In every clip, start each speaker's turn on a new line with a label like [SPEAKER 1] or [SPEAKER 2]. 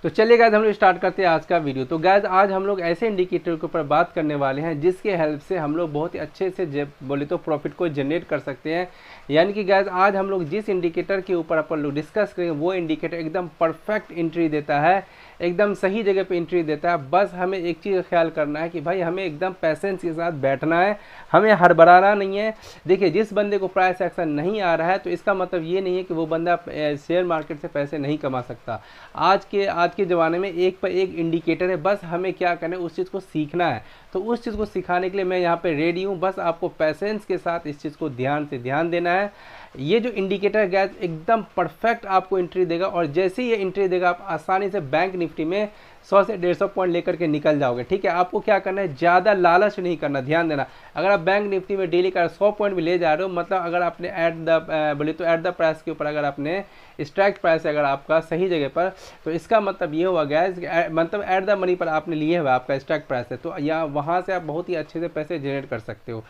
[SPEAKER 1] तो चलिए गाइज हम लोग स्टार्ट करते हैं आज का वीडियो। तो गाइज आज हम लोग ऐसे इंडिकेटर के ऊपर बात करने वाले हैं जिसके हेल्प से हम लोग बहुत ही अच्छे से बोले तो प्रॉफिट को जनरेट कर सकते हैं। यानी कि गाइज आज हम लोग जिस इंडिकेटर के ऊपर अपन लोग डिस्कस करेंगे वो इंडिकेटर एकदम परफेक्ट एंट्री देता है, एकदम सही जगह पे एंट्री देता है। बस हमें एक चीज़ ख्याल करना है कि भाई हमें एकदम पेशेंस के साथ बैठना है, हमें हड़बड़ाना नहीं है। देखिए जिस बंदे को प्राइस एक्शन नहीं आ रहा है तो इसका मतलब ये नहीं है कि वो बंदा शेयर मार्केट से पैसे नहीं कमा सकता। आज के ज़माने में एक पर एक इंडिकेटर है, बस हमें क्या करना है उस चीज़ को सीखना है। तो उस चीज़ को सिखाने के लिए मैं यहाँ पे रेडी हूँ। बस आपको पेशेंस के साथ इस चीज़ को ध्यान देना है। ये जो इंडिकेटर गैस एकदम परफेक्ट आपको एंट्री देगा और जैसे ही ये एंट्री देगा आप आसानी से बैंक निफ्टी में 100 से 150 पॉइंट लेकर के निकल जाओगे। ठीक है, आपको क्या करना है, ज़्यादा लालच नहीं करना, ध्यान देना। अगर आप बैंक निफ्टी में डेली का 100 पॉइंट भी ले जा रहे हो, मतलब अगर आपने एट द प्राइस के ऊपर अगर आपने स्ट्राइक प्राइस अगर आपका सही जगह पर, तो इसका मतलब ये हुआ गैस मतलब एट द मनी पर आपने लिए हुआ आपका स्ट्राइक प्राइस है, तो यहाँ वहाँ से आप बहुत ही अच्छे से पैसे जनरेट कर सकते हो।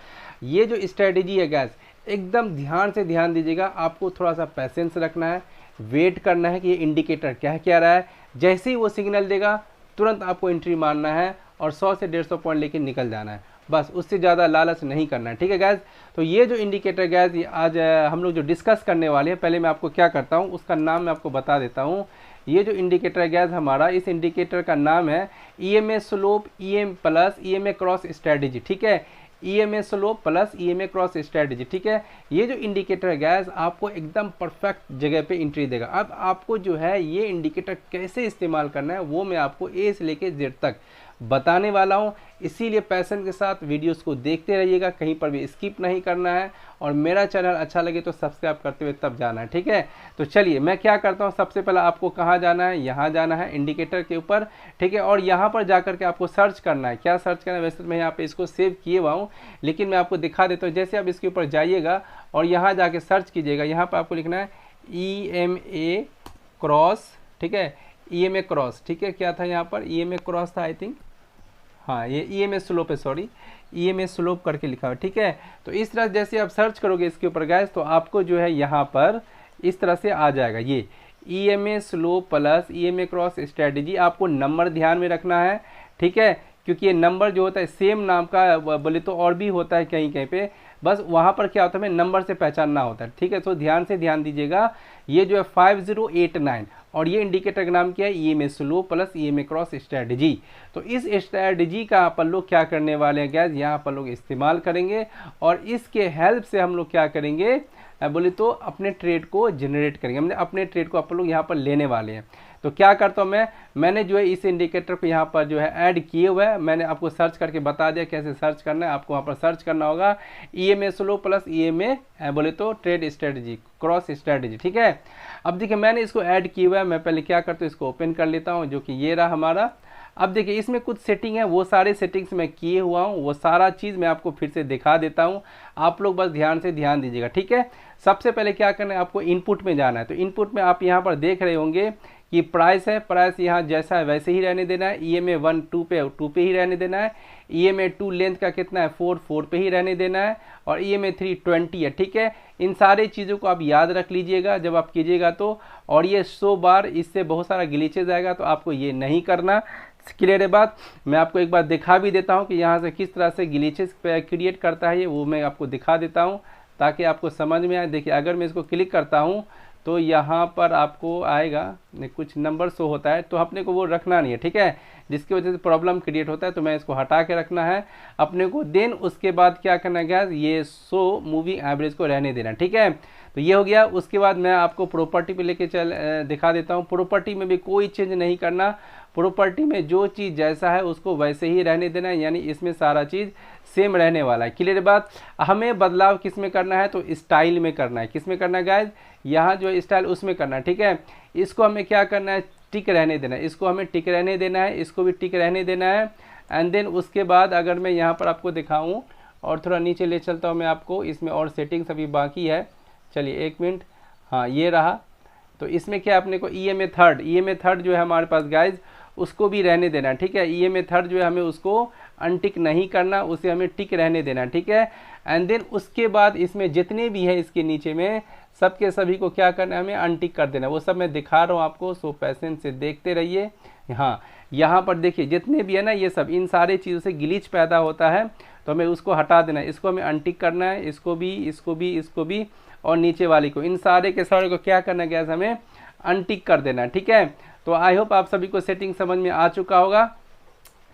[SPEAKER 1] ये जो स्ट्रेटेजी है गैस एकदम ध्यान दीजिएगा। आपको थोड़ा सा पेशेंस रखना है, वेट करना है कि ये इंडिकेटर क्या कह रहा है। जैसे ही वो सिग्नल देगा तुरंत आपको एंट्री मारना है और 100 से 150 पॉइंट लेके निकल जाना है, बस उससे ज़्यादा लालच नहीं करना है। ठीक है गैस, तो ये जो इंडिकेटर गैस आज हम लोग जो डिस्कस करने वाले हैं, पहले मैं आपको क्या करता हूँ उसका नाम मैं आपको बता देता हूँ। ये जो इंडिकेटर गैस हमारा, इस इंडिकेटर का नाम है EMA slope EM plus EMA cross strategy. ठीक है, EMA slope plus EMA cross strategy. ठीक है, ये जो इंडिकेटर गैस आपको एकदम परफेक्ट जगह पे एंट्री देगा। अब आपको जो है ये इंडिकेटर कैसे इस्तेमाल करना है वो मैं आपको A से लेके Z तक बताने वाला हूँ। इसीलिए पैशन के साथ वीडियोस को देखते रहिएगा, कहीं पर भी स्किप नहीं करना है और मेरा चैनल अच्छा लगे तो सब्सक्राइब करते हुए तब जाना है। ठीक है, तो चलिए मैं क्या करता हूँ, सबसे पहले आपको कहाँ जाना है, यहाँ जाना है इंडिकेटर के ऊपर। ठीक है, और यहाँ पर जाकर के आपको सर्च करना है। क्या सर्च करना है, वैसे तो मैं यहाँ पे इसको सेव किए हुआ हूँ लेकिन मैं आपको दिखा देता हूँ। जैसे आप इसके ऊपर जाइएगा और यहाँ जाके सर्च कीजिएगा, यहाँ पर आपको लिखना है EMA क्रॉस। ठीक है, EMA क्रॉस। ठीक है, क्या था यहाँ पर, EMA क्रॉस था आई थिंक, हाँ ये EMA स्लोप है, सॉरी EMA स्लोप करके लिखा हुआ। ठीक है, तो इस तरह जैसे आप सर्च करोगे इसके ऊपर गैस तो आपको जो है यहाँ पर इस तरह से आ जाएगा ये EMA slope plus EMA cross strategy. आपको नंबर ध्यान में रखना है। ठीक है, क्योंकि ये नंबर जो होता है सेम नाम का बोले तो और भी होता है कहीं कहीं पे, बस वहाँ पर क्या होता है हमें नंबर से पहचानना होता है। ठीक है, तो ध्यान दीजिएगा। ये जो है 5089 और ये इंडिकेटर का नाम क्या है, EMA slope plus EMA cross strategy. तो इस स्ट्रेटेजी का अपन लोग क्या करने वाले हैं गैस, यहाँ पर लोग इस्तेमाल करेंगे और इसके हेल्प से हम लोग क्या करेंगे बोले तो अपने ट्रेड को जनरेट करेंगे, मतलब अपने ट्रेड को अपन लोग यहाँ पर लेने वाले हैं। तो क्या करता हूँ मैंने जो है इस इंडिकेटर को यहाँ पर जो है ऐड किए हुए है, मैंने आपको सर्च करके बता दिया कैसे सर्च करना है। आपको वहाँ पर सर्च करना होगा EMA स्लोप प्लस EMA बोले तो ट्रेड स्ट्रेटेजी क्रॉस स्ट्रेटेजी। ठीक है, अब देखिए मैंने इसको ऐड किया हुआ है। मैं पहले क्या करता हूँ, इसको ओपन कर लेता हूँ, जो कि ये रहा हमारा। अब देखिए इसमें कुछ सेटिंग है, वो सारे सेटिंग्स मैं किए हुआ हूँ, वो सारा चीज़ मैं आपको फिर से दिखा देता हूँ। आप लोग बस ध्यान दीजिएगा। ठीक है, सबसे पहले क्या करना है, आपको इनपुट में जाना है। तो इनपुट में आप यहाँ पर देख रहे होंगे कि प्राइस है, प्राइस यहाँ जैसा है वैसे ही रहने देना है। EMA 1 2 पे ही रहने देना है। EMA 2 लेंथ का कितना है 4 पे ही रहने देना है और EMA 3 20 है। ठीक है, इन सारे चीज़ों को आप याद रख लीजिएगा जब आप कीजिएगा तो। और ये 100 बार इससे बहुत सारा ग्लिचेज आएगा, तो आपको ये नहीं करना। क्लियर है बात। मैं आपको एक बार दिखा भी देता हूँ कि यहाँ से किस तरह से ग्लिचेस क्रिएट करता है ये, वो मैं आपको दिखा देता हूँ ताकि आपको समझ में आए। देखिए अगर मैं इसको क्लिक करता हूँ तो यहाँ पर आपको आएगा कुछ नंबर शो होता है, तो अपने को वो रखना नहीं है। ठीक है, जिसकी वजह से प्रॉब्लम क्रिएट होता है, तो मैं इसको हटा के रखना है अपने को। देन उसके बाद क्या करना है, ये 100 मूविंग एवरेज को रहने देना। ठीक है, तो ये हो गया। उसके बाद मैं आपको प्रॉपर्टी पे लेके दिखा देता हूँ। प्रॉपर्टी में भी कोई चेंज नहीं करना, प्रॉपर्टी में जो चीज़ जैसा है उसको वैसे ही रहने देना है, यानी इसमें सारा चीज़ सेम रहने वाला है। क्लियर बात। हमें बदलाव किस में करना है, तो स्टाइल में करना है। किस में करना है गाइज, यहाँ जो स्टाइल उसमें करना है। ठीक है, इसको हमें क्या करना है, टिक रहने देना है, इसको हमें टिक रहने देना है, इसको भी टिक रहने देना है। एंड देन उसके बाद अगर मैं यहाँ पर आपको दिखाऊँ और थोड़ा नीचे ले चलता हूँ मैं आपको, इसमें और सेटिंग्स अभी बाकी है। चलिए एक मिनट, हाँ ये रहा। तो इसमें क्या अपने को EMA थर्ड जो है हमारे पास गाइज उसको भी रहने देना। ठीक है, EMA थर्ड जो है हमें उसको अनटिक नहीं करना, उसे हमें टिक रहने देना। ठीक है, एंड देन उसके बाद इसमें जितने भी है इसके नीचे में सबके सभी को क्या करना है, हमें अनटिक कर देना है। वो सब मैं दिखा रहा हूँ आपको, सो पेशेंस से देखते रहिए। हाँ, यहाँ पर देखिए जितने भी है ना ये सब, इन सारे चीज़ों से ग्लिच पैदा होता है, तो हमें उसको हटा देना है। इसको हमें अनटिक करना है, इसको भी, इसको भी, इसको भी, और नीचे वाली को, इन सारे के सारे को क्या करना है गैस, हमें अनटिक कर देना है। ठीक है, तो आई होप आप सभी को सेटिंग समझ में आ चुका होगा।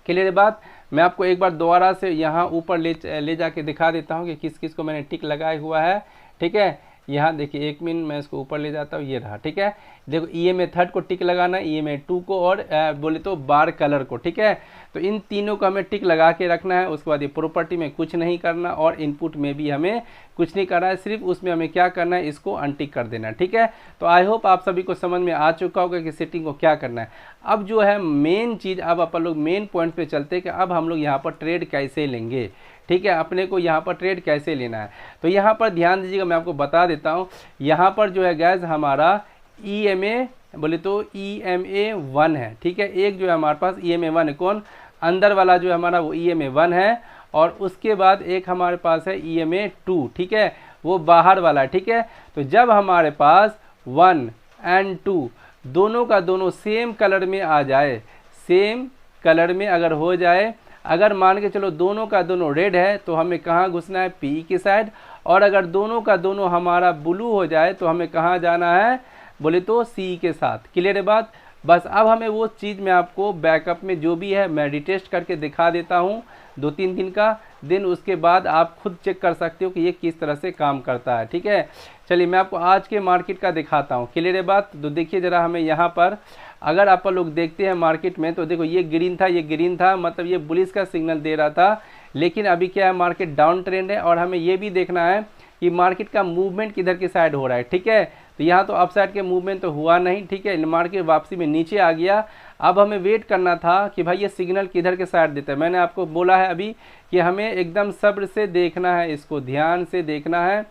[SPEAKER 1] क्लियर बात। मैं आपको एक बार दोबारा से यहाँ ऊपर ले जाके दिखा देता हूँ कि किस किस को मैंने टिक लगाया हुआ है। ठीक है, यहाँ देखिए, 1 मिनट मैं इसको ऊपर ले जाता हूँ, ये रहा। ठीक है, देखो EMA 3 को टिक लगाना है, EMA 2 को, और बोले तो बार कलर को। ठीक है, तो इन तीनों को हमें टिक लगा के रखना है। उसके बाद ये प्रॉपर्टी में कुछ नहीं करना, और इनपुट में भी हमें कुछ नहीं करना है, सिर्फ उसमें हमें क्या करना है, इसको अनटिक कर देना है। ठीक है, तो आई होप आप सभी को समझ में आ चुका होगा कि सेटिंग को क्या करना है। अब जो है मेन चीज़, अब अपन लोग मेन पॉइंट पे चलते हैं कि अब हम लोग यहाँ पर ट्रेड कैसे लेंगे। ठीक है, अपने को यहाँ पर ट्रेड कैसे लेना है, तो यहाँ पर ध्यान दीजिएगा, मैं आपको बता देता हूँ। यहाँ पर जो है गैस हमारा EMA बोले तो EMA 1 है। ठीक है, एक जो है हमारे पास EMA 1 है, कौन, अंदर वाला जो है हमारा वो EMA 1 है, और उसके बाद एक हमारे पास है EMA 2। ठीक है, वो बाहर वाला है। ठीक है, तो जब हमारे पास 1 और 2 दोनों का दोनों सेम कलर में आ जाए, सेम कलर में अगर हो जाए, अगर मान के चलो दोनों का दोनों रेड है, तो हमें कहाँ घुसना है, PE की साइड, और अगर दोनों का दोनों हमारा ब्लू हो जाए तो हमें कहाँ जाना है, बोले तो CE के साथ। क्लियर है बात। बस अब हमें वो चीज़ मैं आपको बैकअप में जो भी है मैं रिटेस्ट करके दिखा देता हूँ 2-3 दिन का दिन, उसके बाद आप खुद चेक कर सकते हो कि ये किस तरह से काम करता है। ठीक है, चलिए मैं आपको आज के मार्केट का दिखाता हूँ। क्लियर है बात। तो देखिए ज़रा, हमें यहाँ पर अगर आप लोग देखते हैं मार्केट में, तो देखो ये ग्रीन था, ये ग्रीन था, मतलब ये बुलिश का सिग्नल दे रहा था। लेकिन अभी क्या है, मार्केट डाउन ट्रेंड है, और हमें ये भी देखना है कि मार्केट का मूवमेंट किधर की साइड हो रहा है। ठीक है, तो यहाँ तो अप साइड के मूवमेंट तो हुआ नहीं। ठीक है, मार्केट वापसी में नीचे आ गया। अब हमें वेट करना था कि भाई ये सिग्नल किधर के साइड देता है। मैंने आपको बोला है अभी कि हमें एकदम सब्र से देखना है, इसको ध्यान से देखना है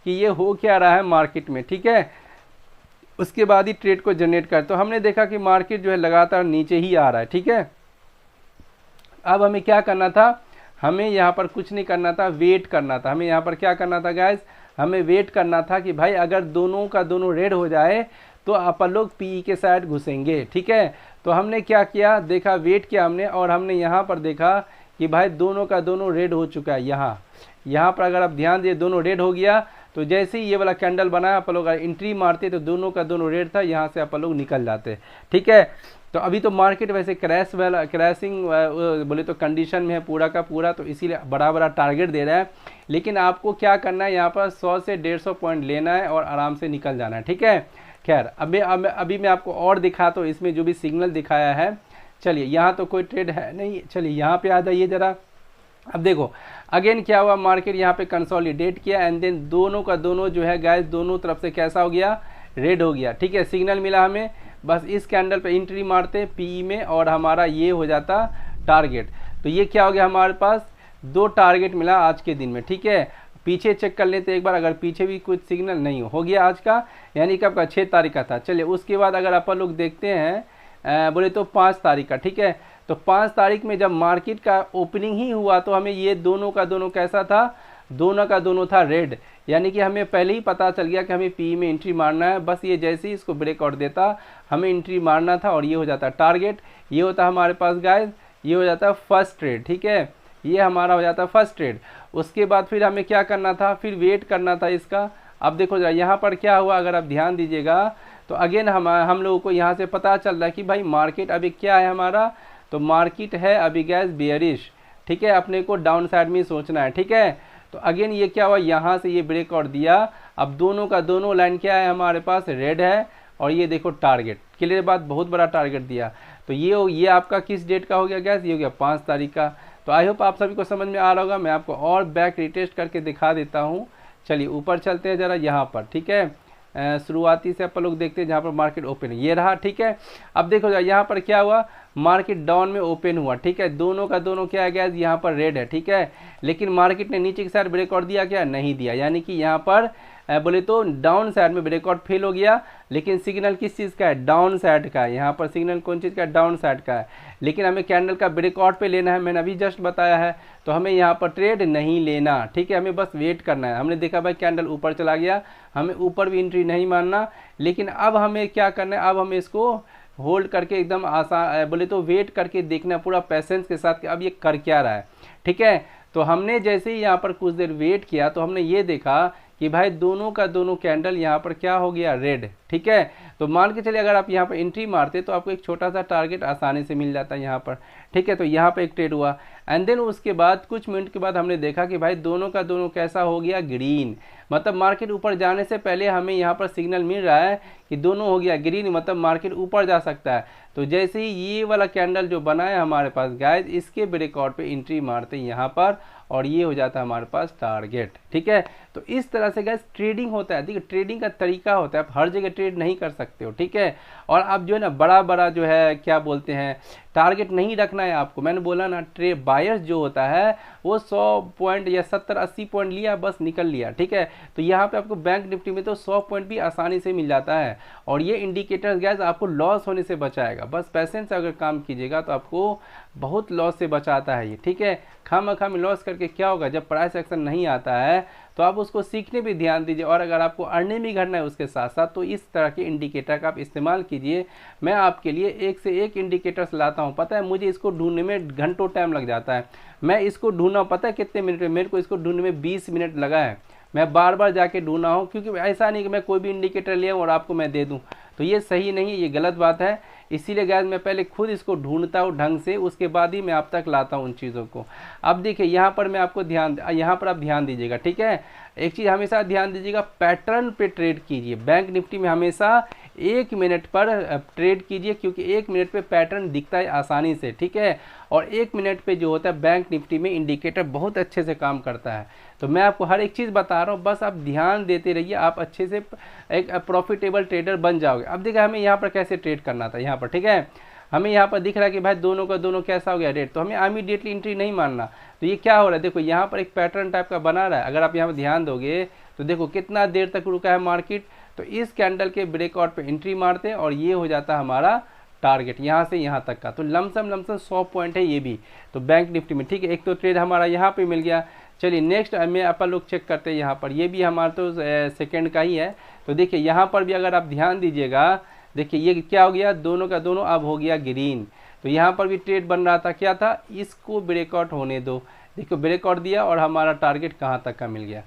[SPEAKER 1] कि ये हो क्या रहा है मार्केट में। ठीक है, उसके बाद ही ट्रेड को जनरेट कर। तो हमने देखा कि मार्केट जो है लगातार नीचे ही आ रहा है। ठीक है, अब हमें क्या करना था, हमें यहाँ पर कुछ नहीं करना था, वेट करना था। हमें यहाँ पर क्या करना था गाइस, हमें वेट करना था कि भाई अगर दोनों का दोनों रेड हो जाए तो अपन लोग PE के साइड घुसेंगे। ठीक है, तो हमने क्या किया, देखा, वेट किया हमने, और हमने यहाँ पर देखा कि भाई दोनों का दोनों रेड हो चुका है। यहाँ पर अगर आप ध्यान दिए दोनों रेड हो गया, तो जैसे ही ये वाला कैंडल बनाया अपन लोग एंट्री मारते तो दोनों का दोनों रेड था, यहाँ से अपन लोग निकल जाते। ठीक है, तो अभी तो मार्केट वैसे क्रैशिंग बोले तो कंडीशन में है पूरा का पूरा, तो इसीलिए बड़ा बड़ा टारगेट दे रहा है। लेकिन आपको क्या करना है, यहाँ पर 100 से 150 पॉइंट लेना है और आराम से निकल जाना है। ठीक है, खैर अभी मैं आपको और दिखाता हूँ इसमें जो भी सिग्नल दिखाया है। चलिए, यहाँ तो कोई ट्रेड है नहीं, चलिए यहाँ पे आ जाइए ज़रा। अब देखो अगेन क्या हुआ, मार्केट यहाँ पे कंसोलिडेट किया, एंड देन दोनों का दोनों जो है गाइस दोनों तरफ से कैसा हो गया, रेड हो गया। ठीक है, सिग्नल मिला हमें, बस इस कैंडल पे एंट्री मारते PE में, और हमारा ये हो जाता टारगेट। तो ये क्या हो गया, हमारे पास 2 टारगेट मिला आज के दिन में। ठीक है, पीछे चेक कर लेते एक बार, अगर पीछे भी कुछ सिग्नल नहीं हो गया आज का, यानी कब का, 6 तारीख का था। चलिए उसके बाद अगर अपन लोग देखते हैं बोले तो 5 तारीख का। ठीक है, तो 5 तारीख में जब मार्केट का ओपनिंग ही हुआ तो हमें ये दोनों का दोनों कैसा था, दोनों का दोनों था रेड, यानी कि हमें पहले ही पता चल गया कि हमें PE में एंट्री मारना है। बस ये जैसे ही इसको ब्रेकआउट देता हमें एंट्री मारना था, और ये हो जाता टारगेट। ये होता हमारे पास गाइस, ये हो जाता फर्स्ट ट्रेड। ठीक है, ये हमारा हो जाता फर्स्ट ट्रेड। उसके बाद फिर हमें क्या करना था, फिर वेट करना था इसका। अब देखो जरा यहाँ पर क्या हुआ, अगर आप ध्यान दीजिएगा तो अगेन हम लोगों को यहाँ से पता चल रहा है कि भाई मार्केट अभी क्या है हमारा, तो मार्केट है अभी गैस बेयरिश। ठीक है, अपने को डाउन साइड में सोचना है। ठीक है, तो अगेन ये क्या हुआ, यहाँ से ये ब्रेकआउट दिया। अब दोनों का दोनों लाइन क्या है हमारे पास, रेड है, और ये देखो टारगेट। क्लियर बात, बहुत बड़ा टारगेट दिया। तो ये आपका किस डेट का हो गया गैस, ये हो गया 5 तारीख का। तो आई होप आप सभी को समझ में आ रहा होगा। मैं आपको और बैक रिटेस्ट करके दिखा देता हूँ। चलिए ऊपर चलते हैं ज़रा यहाँ पर। ठीक है, शुरुआती से अपन लोग देखते हैं जहाँ पर मार्केट ओपन है, ये रहा। ठीक है, अब देखो यहाँ पर क्या हुआ, मार्केट डाउन में ओपन हुआ। ठीक है, दोनों का दोनों क्या है गैस, यहाँ पर रेड है। ठीक है, लेकिन मार्केट ने नीचे की साइड ब्रेकआउट दिया क्या, नहीं दिया, यानी कि यहाँ पर बोले तो डाउन साइड में ब्रेकआउट फेल हो गया, लेकिन सिग्नल किस चीज़ का है, डाउन साइड का है। यहाँ पर सिग्नल कौन चीज़ का है, डाउन साइड का है, लेकिन हमें कैंडल का ब्रेकआउट पे लेना है, मैंने अभी जस्ट बताया है। तो हमें यहाँ पर ट्रेड नहीं लेना, ठीक है, हमें बस वेट करना है। हमने देखा भाई कैंडल ऊपर चला गया, हमें ऊपर भी एंट्री नहीं मारना, लेकिन अब हमें क्या करना है, अब हमें इसको होल्ड करके एकदम आसान बोले तो वेट करके देखना पूरा पेशेंस के साथ कि अब ये कर क्या रहा है, ठीक है। तो हमने जैसे ही यहाँ पर कुछ देर वेट किया तो हमने ये देखा कि भाई दोनों का दोनों कैंडल यहाँ पर क्या हो गया, रेड, ठीक है। तो मान के चलिए अगर आप यहाँ पर एंट्री मारते तो आपको एक छोटा सा टारगेट आसानी से मिल जाता है यहाँ पर, ठीक है। तो यहाँ पर एक ट्रेड हुआ एंड देन उसके बाद कुछ मिनट के बाद हमने देखा कि भाई दोनों का दोनों कैसा हो गया, ग्रीन। मतलब मार्केट ऊपर जाने से पहले हमें यहाँ पर सिग्नल मिल रहा है कि दोनों हो गया ग्रीन, मतलब मार्केट ऊपर जा सकता है। तो जैसे ही ये वाला कैंडल जो बना है हमारे पास गाइस, इसके ब्रेकआउट पे एंट्री मारते हैं यहाँ पर और ये हो जाता है हमारे पास टारगेट, ठीक है। तो इस तरह से गाइस ट्रेडिंग होता है। देखिए ट्रेडिंग का तरीका होता है, आप हर जगह ट्रेड नहीं कर सकते हो, ठीक है। और आप जो है ना बड़ा बड़ा जो है क्या बोलते हैं टारगेट नहीं रखना है आपको। मैंने बोला ना बायर्स जो होता है वो 100 पॉइंट या 70-80 पॉइंट लिया बस निकल लिया, ठीक है। तो यहाँ पे आपको बैंक निफ्टी में तो 100 पॉइंट भी आसानी से मिल जाता है। और ये इंडिकेटर्स गैस आपको लॉस होने से बचाएगा, बस पैसेंस से अगर काम कीजिएगा तो आपको बहुत लॉस से बचाता है ये, ठीक है। खामखा में लॉस करके क्या होगा, जब प्राइस एक्शन नहीं आता है तो आप उसको सीखने भी ध्यान दीजिए, और अगर आपको अर्निंग भी करना है उसके साथ साथ तो इस तरह के इंडिकेटर का आप इस्तेमाल कीजिए। मैं आपके लिए एक से एक इंडिकेटर्स लाता हूँ, पता है मुझे इसको ढूंढने में घंटों टाइम लग जाता है। मैं इसको ढूंढना पता है कितने मिनट में, मेरे को इसको ढूंढने में 20 मिनट लगा है। मैं बार बार जाके ढूंढा हूँ, क्योंकि ऐसा नहीं कि मैं कोई भी इंडिकेटर ले और आपको मैं दे दूँ, तो ये सही नहीं है, ये गलत बात है। इसीलिए गैस मैं पहले खुद इसको ढूंढता हूँ ढंग से, उसके बाद ही मैं आप तक लाता हूँ उन चीज़ों को। अब देखिए यहाँ पर मैं आपको यहाँ पर आप ध्यान दीजिएगा, ठीक है। एक चीज़ हमेशा ध्यान दीजिएगा, पैटर्न पे ट्रेड कीजिए। बैंक निफ्टी में हमेशा 1 मिनट पर ट्रेड कीजिए, क्योंकि 1 मिनट पे पैटर्न दिखता है आसानी से, ठीक है। और 1 मिनट पे जो होता है बैंक निफ्टी में इंडिकेटर बहुत अच्छे से काम करता है। तो मैं आपको हर एक चीज़ बता रहा हूँ, बस आप ध्यान देते रहिए, आप अच्छे से एक प्रॉफिटेबल ट्रेडर बन जाओगे। अब देखिए हमें यहाँ पर कैसे ट्रेड करना था, यहाँ पर ठीक है, हमें यहाँ पर दिख रहा है कि भाई दोनों का दोनों कैसा हो गया रेड, तो हमें इमीडिएटली एंट्री नहीं मारना। तो ये क्या हो रहा है, देखो यहाँ पर एक पैटर्न टाइप का बना रहा है। अगर आप यहाँ पर ध्यान दोगे तो देखो कितना देर तक रुका है मार्केट। तो इस कैंडल के ब्रेकआउट पे एंट्री मारते हैं और ये हो जाता है हमारा टारगेट यहाँ से यहाँ तक का। तो लमसम 100 पॉइंट है ये भी, तो बैंक निफ्टी में, ठीक है। एक तो ट्रेड हमारा यहाँ पे मिल गया। चलिए नेक्स्ट में अपन लोग चेक करते हैं यहाँ पर, ये भी हमारा तो सेकेंड का ही है। तो देखिए यहाँ पर भी अगर आप ध्यान दीजिएगा, देखिए ये क्या हो गया, दोनों का दोनों अब हो गया ग्रीन। तो यहाँ पर भी ट्रेड बन रहा था, क्या था, इसको ब्रेकआउट होने दो। देखो ब्रेकआउट दिया और हमारा टारगेट कहाँ तक का मिल गया,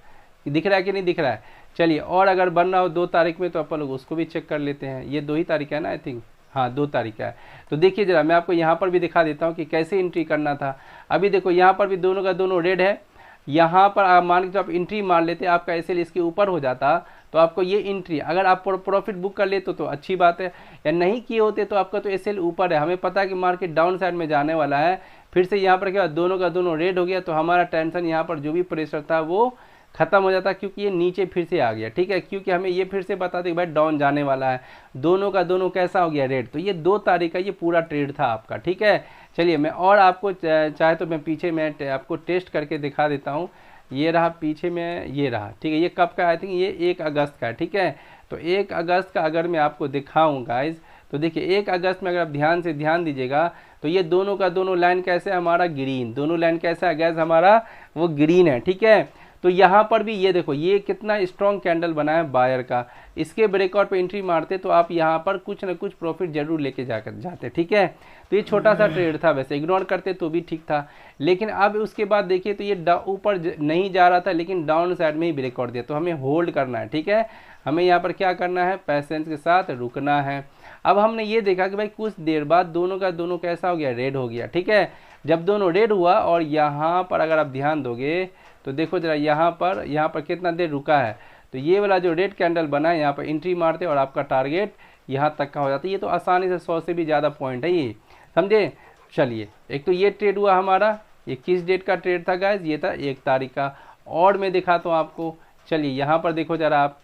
[SPEAKER 1] दिख रहा है कि नहीं दिख रहा है। चलिए और अगर बन रहा हो 2 तारीख में तो अपन लोग उसको भी चेक कर लेते हैं। ये 2 ही तारीख है ना, आई थिंक, हाँ 2 तारीख का है। तो देखिए जरा मैं आपको यहाँ पर भी दिखा देता हूँ कि कैसे एंट्री करना था। अभी देखो यहाँ पर भी दोनों का दोनों रेड है। यहाँ पर आप मान के तो आप एंट्री मार लेते, आपका एसएल इसके ऊपर हो जाता, तो आपको ये एंट्री अगर आप प्रॉफिट बुक कर लेते तो अच्छी बात है, या नहीं किए होते तो आपका तो एसएल ऊपर है। हमें पता है कि मार्केट डाउन साइड में जाने वाला है। फिर से यहाँ पर क्या दोनों का दोनों रेड हो गया, तो हमारा टेंशन यहाँ पर जो भी प्रेशर था वो खत्म हो जाता, क्योंकि ये नीचे फिर से आ गया, ठीक है। क्योंकि हमें ये फिर से बता दें भाई डाउन जाने वाला है, दोनों का दोनों कैसा हो गया रेड। तो ये 2 तारीख का ये पूरा ट्रेड था आपका, ठीक है। चलिए मैं और आपको चाहे तो मैं पीछे में आपको टेस्ट करके दिखा देता हूँ। ये रहा पीछे में, ये रहा, ठीक है। ये कब का, आई थिंक ये 1 अगस्त का है, ठीक है। तो 1 अगस्त का अगर मैं आपको दिखाऊँ गाइज, तो देखिए 1 अगस्त में अगर आप ध्यान से ध्यान दीजिएगा तो ये दोनों का दोनों लाइन कैसे है, हमारा ग्रीन, दोनों लाइन कैसा है गैस, हमारा वो ग्रीन है, ठीक है। तो यहाँ पर भी ये देखो ये कितना स्ट्रॉन्ग कैंडल बना है बायर का। इसके ब्रेकआउट पे एंट्री मारते तो आप यहाँ पर कुछ ना कुछ प्रॉफिट जरूर लेके जाते, ठीक है। तो ये छोटा सा ट्रेड था, वैसे इग्नोर करते तो भी ठीक था। लेकिन अब उसके बाद देखिए तो ये ऊपर नहीं जा रहा था, लेकिन डाउन साइड में ही ब्रेकआउट दिया। तो हमें होल्ड करना है, ठीक है। हमें यहाँ पर क्या करना है, पैसेंस के साथ रुकना है। अब हमने ये देखा कि भाई कुछ देर बाद दोनों का दोनों कैसा हो गया, रेड हो गया, ठीक है। जब दोनों रेड हुआ और यहाँ पर अगर आप ध्यान दोगे तो देखो जरा यहाँ पर कितना देर रुका है। तो ये वाला जो रेड कैंडल बना है यहाँ पर एंट्री मारते और आपका टारगेट यहाँ तक का हो जाता है। ये तो आसानी से 100 से भी ज़्यादा पॉइंट है ये, समझे। चलिए एक तो ये ट्रेड हुआ हमारा, ये किस डेट का ट्रेड था गाइज, ये था 1 तारीख का। और मैं दिखाता हूँ आपको, चलिए यहाँ पर देखो जरा आप,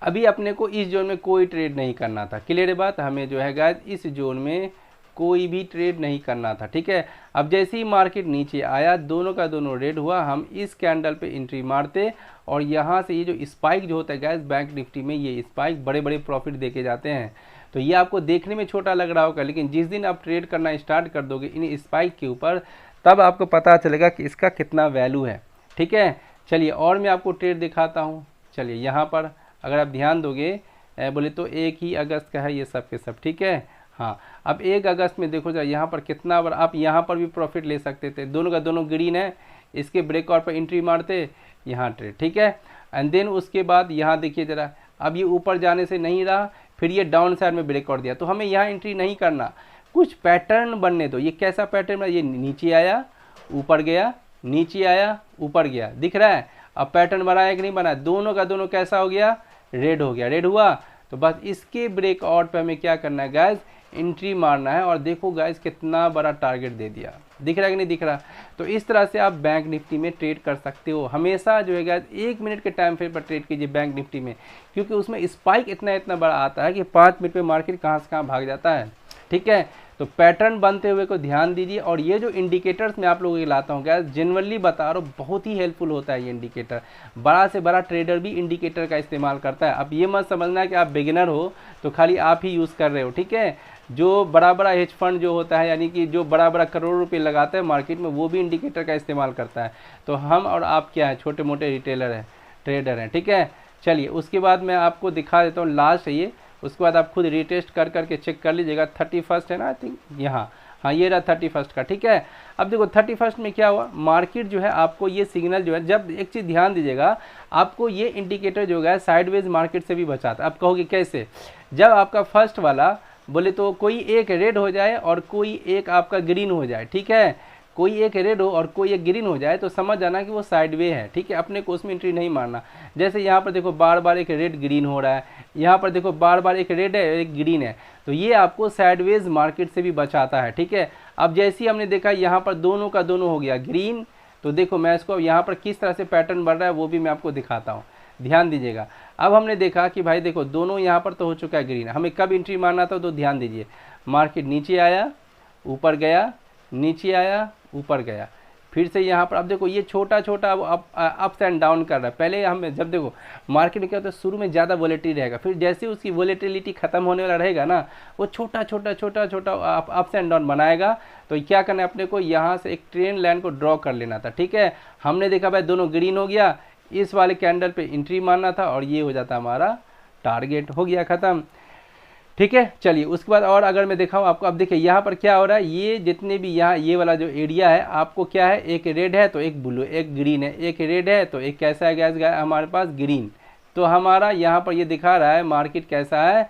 [SPEAKER 1] अभी अपने को इस जोन में कोई ट्रेड नहीं करना था, क्लियर है बात। हमें जो है गाइज इस जोन में कोई भी ट्रेड नहीं करना था, ठीक है। अब जैसे ही मार्केट नीचे आया, दोनों का दोनों रेड हुआ, हम इस कैंडल पे एंट्री मारते और यहाँ से ये जो स्पाइक जो होता है गैस बैंक निफ्टी में, ये स्पाइक बड़े बड़े प्रॉफिट देके जाते हैं। तो ये आपको देखने में छोटा लग रहा होगा, लेकिन जिस दिन आप ट्रेड करना स्टार्ट कर दोगे इन स्पाइक के ऊपर, तब आपको पता चलेगा कि इसका कितना वैल्यू है, ठीक है। चलिए और मैं आपको ट्रेड दिखाता हूँ। चलिए यहाँ पर अगर आप ध्यान दोगे, बोले तो 1 ही अगस्त का है ये सब के सब, ठीक है। हाँ, अब 1 अगस्त में देखो जरा यहाँ पर कितना बार आप यहाँ पर भी प्रॉफिट ले सकते थे, दोनों का दोनों ग्रीन है, इसके ब्रेकआउट पर एंट्री मारते, यहाँ ट्रेड, ठीक है। एंड देन उसके बाद यहाँ देखिए ज़रा, अब ये ऊपर जाने से नहीं रहा, फिर ये डाउन साइड में ब्रेकआउट दिया, तो हमें यहाँ एंट्री नहीं करना, कुछ पैटर्न बनने दो। ये कैसा पैटर्न है, ये नीचे आया ऊपर गया, नीचे आया ऊपर गया, दिख रहा है। अब पैटर्न बनाया कि नहीं बनाया, दोनों का दोनों कैसा हो गया, रेड हो गया, रेड हुआ। तो बस इसके ब्रेकआउट पे हमें क्या करना है गाइस, एंट्री मारना है। और देखो गाइस कितना बड़ा टारगेट दे दिया, दिख रहा है कि नहीं दिख रहा। तो इस तरह से आप बैंक निफ्टी में ट्रेड कर सकते हो। हमेशा जो है गाइस 1 मिनट के टाइम फ्रेम पर ट्रेड कीजिए बैंक निफ्टी में, क्योंकि उसमें स्पाइक इतना बड़ा आता है कि 5 मिनट में मार्केट कहाँ से कहाँ भाग जाता है, ठीक है। तो पैटर्न बनते हुए को ध्यान दीजिए। और ये जो इंडिकेटर्स मैं आप लोगों को लाता हूँ गाइस, जनरली बता रहा हूँ, बहुत ही हेल्पफुल होता है ये इंडिकेटर। बड़ा से बड़ा ट्रेडर भी इंडिकेटर का इस्तेमाल करता है। अब ये मत समझना कि आप बिगिनर हो तो खाली आप ही यूज़ कर रहे हो, ठीक है। जो बड़ा हेज फंड जो होता है, यानी कि जो बड़ा करोड़ रुपये लगाता है मार्केट में, वो भी इंडिकेटर का इस्तेमाल करता है। तो हम और आप क्या है, छोटे मोटे रिटेलर हैं, ट्रेडर हैं, ठीक है। चलिए उसके बाद मैं आपको दिखा देता हूँ, लास्ट है ये, उसके बाद आप खुद रिटेस्ट कर करके चेक कर लीजिएगा। 31 है ना, आई थिंक यहाँ, हाँ ये रहा 31 का, ठीक है। अब देखो 31 में क्या हुआ, मार्केट जो है आपको ये सिग्नल जो है, जब एक चीज़ ध्यान दीजिएगा, आपको ये इंडिकेटर जो है साइडवेज मार्केट से भी बचाता है। आप कहोगे कैसे, जब आपका फर्स्ट वाला बोले तो कोई एक रेड हो जाए और कोई एक आपका ग्रीन हो जाए, ठीक है, कोई एक रेड हो और कोई एक ग्रीन हो जाए, तो समझ जाना कि वो साइडवे है, ठीक है। अपने को उसमें एंट्री नहीं मारना। जैसे यहाँ पर देखो बार बार एक रेड ग्रीन हो रहा है, यहाँ पर देखो बार बार एक रेड है एक ग्रीन है, तो ये आपको साइडवेज मार्केट से भी बचाता है, ठीक है। अब जैसे ही हमने देखा यहाँ पर दोनों का दोनों हो गया ग्रीन, तो देखो मैं इसको यहाँ पर किस तरह से पैटर्न बढ़ रहा है वो भी मैं आपको दिखाता हूँ, ध्यान दीजिएगा। अब हमने देखा कि भाई देखो दोनों यहाँ पर तो हो चुका है ग्रीन, हमें कब एंट्री मारना था, तो ध्यान दीजिए, मार्केट नीचे आया ऊपर गया, नीचे आया ऊपर गया, फिर से यहाँ पर अब देखो ये छोटा अप्स एंड डाउन कर रहा है। पहले हम जब देखो मार्केट में क्या होता है, शुरू में ज़्यादा वॉलेटिलिटी रहेगा, फिर जैसे उसकी वॉलेटिलिटी खत्म होने वाला रहेगा ना, वो छोटा अप्स एंड डाउन बनाएगा। तो क्या करना है अपने को, यहाँ से एक ट्रेंड लाइन को ड्रॉ कर लेना था, ठीक है। हमने देखा भाई दोनों ग्रीन हो गया, इस वाले कैंडल पे एंट्री मारना था और ये हो जाता हमारा टारगेट, हो गया ख़त्म, ठीक है। चलिए उसके बाद और अगर मैं दिखाऊँ आपको, अब देखिए यहाँ पर क्या हो रहा है, ये जितने भी यहाँ ये वाला जो एरिया है, आपको क्या है, एक रेड है तो एक ब्लू, एक ग्रीन है, एक रेड है तो एक कैसा है गैस हमारे पास ग्रीन। तो हमारा यहाँ पर ये दिखा रहा है मार्केट कैसा है,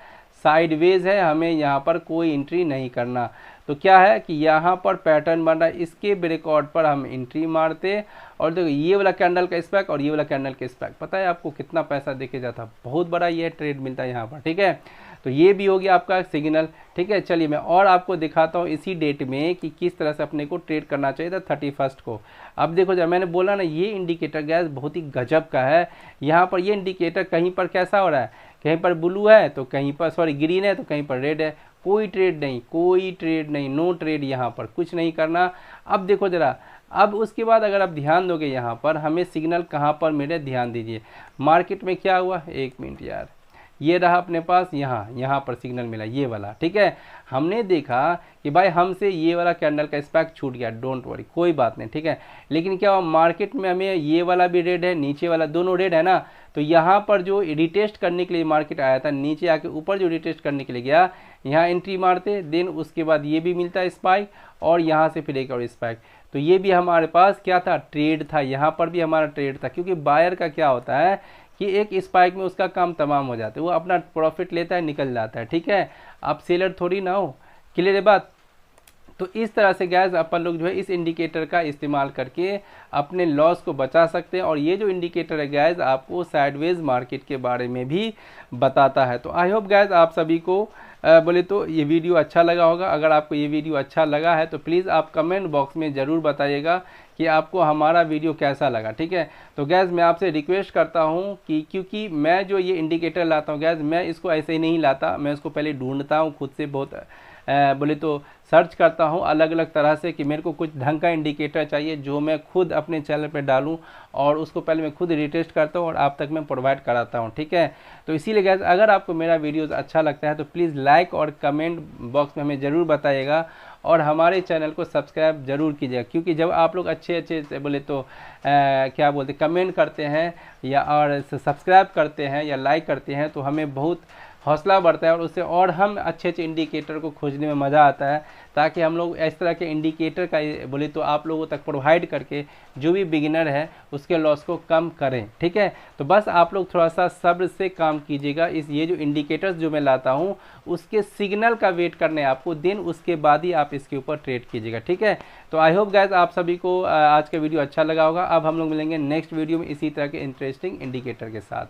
[SPEAKER 1] साइडवेज है, हमें यहाँ पर कोई एंट्री नहीं करना। तो क्या है कि यहाँ पर पैटर्न बन रहा है, इसके ब्रेकआउट पर हम एंट्री मारते। और देखो ये वाला कैंडल का स्पैक और ये वाला कैंडल का स्पैक, पता है आपको कितना पैसा देके जाता, बहुत बड़ा ये ट्रेड मिलता है यहाँ पर, ठीक है। तो ये भी हो गया आपका सिग्नल, ठीक है। चलिए मैं और आपको दिखाता हूँ इसी डेट में कि किस तरह से अपने को ट्रेड करना चाहिए था 31 को। अब देखो जब मैंने बोला ना, ये इंडिकेटर गैस बहुत ही गजब का है। यहाँ पर ये इंडिकेटर कहीं पर कैसा हो रहा है, कहीं पर ब्लू है तो कहीं पर सॉरी ग्रीन है तो कहीं पर रेड है, कोई ट्रेड नहीं, नो ट्रेड, यहाँ पर कुछ नहीं करना। अब देखो ज़रा, अब उसके बाद अगर आप ध्यान दोगे यहाँ पर हमें सिग्नल कहाँ पर मिले, ध्यान दीजिए। मार्केट में क्या हुआ, 1 मिनट यार, ये रहा अपने पास यहाँ पर सिग्नल मिला ये वाला, ठीक है। हमने देखा कि भाई हमसे ये वाला कैंडल का स्पैक छूट गया, डोंट वरी, कोई बात नहीं, ठीक है। लेकिन क्या हुआ, मार्केट में हमें ये वाला भी रेड है, नीचे वाला दोनों रेड है ना, तो यहाँ पर जो रिटेस्ट करने के लिए मार्केट आया था, नीचे आके ऊपर जो रिटेस्ट करने के लिए गया, यहाँ एंट्री मारते, देन उसके बाद ये भी मिलता है स्पाइक और यहाँ से फिर एक और स्पाइक। तो ये भी हमारे पास क्या था, ट्रेड था, यहाँ पर भी हमारा ट्रेड था। क्योंकि बायर का क्या होता है कि एक स्पाइक में उसका काम तमाम हो जाता है, वो अपना प्रॉफिट लेता है निकल जाता है, ठीक है। आप सेलर थोड़ी ना हो, क्लियर है बात। तो इस तरह से गैस अपन लोग जो है इस इंडिकेटर का इस्तेमाल करके अपने लॉस को बचा सकते हैं। और ये जो इंडिकेटर है गैस आपको साइडवेज मार्केट के बारे में भी बताता है। तो आई होप गैस आप सभी को बोले तो ये वीडियो अच्छा लगा होगा। अगर आपको ये वीडियो अच्छा लगा है तो प्लीज़ आप कमेंट बॉक्स में ज़रूर बताइएगा कि आपको हमारा वीडियो कैसा लगा, ठीक है। तो गैस मैं आपसे रिक्वेस्ट करता हूँ कि क्योंकि मैं जो ये इंडिकेटर लाता हूँ गैस, मैं इसको ऐसे ही नहीं लाता, मैं इसको पहले ढूंढता हूँ खुद से बहुत बोले तो सर्च करता हूँ अलग अलग तरह से कि मेरे को कुछ ढंग का इंडिकेटर चाहिए जो मैं खुद अपने चैनल पे डालूँ और उसको पहले मैं खुद रिटेस्ट करता हूँ और आप तक मैं प्रोवाइड कराता हूँ, ठीक है। तो इसीलिए गाइस अगर आपको मेरा वीडियोस अच्छा लगता है तो प्लीज़ लाइक और कमेंट बॉक्स में हमें ज़रूर बताइएगा और हमारे चैनल को सब्सक्राइब जरूर कीजिएगा, क्योंकि जब आप लोग अच्छे अच्छे से बोले तो क्या बोलते कमेंट करते हैं या और सब्सक्राइब करते हैं या लाइक करते हैं तो हमें बहुत हौसला बढ़ता है और उससे और हम अच्छे अच्छे इंडिकेटर को खोजने में मज़ा आता है, ताकि हम लोग इस तरह के इंडिकेटर का बोले तो आप लोगों तक प्रोवाइड करके जो भी बिगिनर है उसके लॉस को कम करें, ठीक है। तो बस आप लोग थोड़ा सा सब्र से काम कीजिएगा। ये जो इंडिकेटर्स जो मैं लाता हूँ उसके सिग्नल का वेट करने आपको, दिन उसके बाद ही आप इसके ऊपर ट्रेड कीजिएगा, ठीक है। तो आई होप गाइस आप सभी को आज का वीडियो अच्छा लगा होगा। अब हम लोग मिलेंगे नेक्स्ट वीडियो में इसी तरह के इंटरेस्टिंग इंडिकेटर के साथ।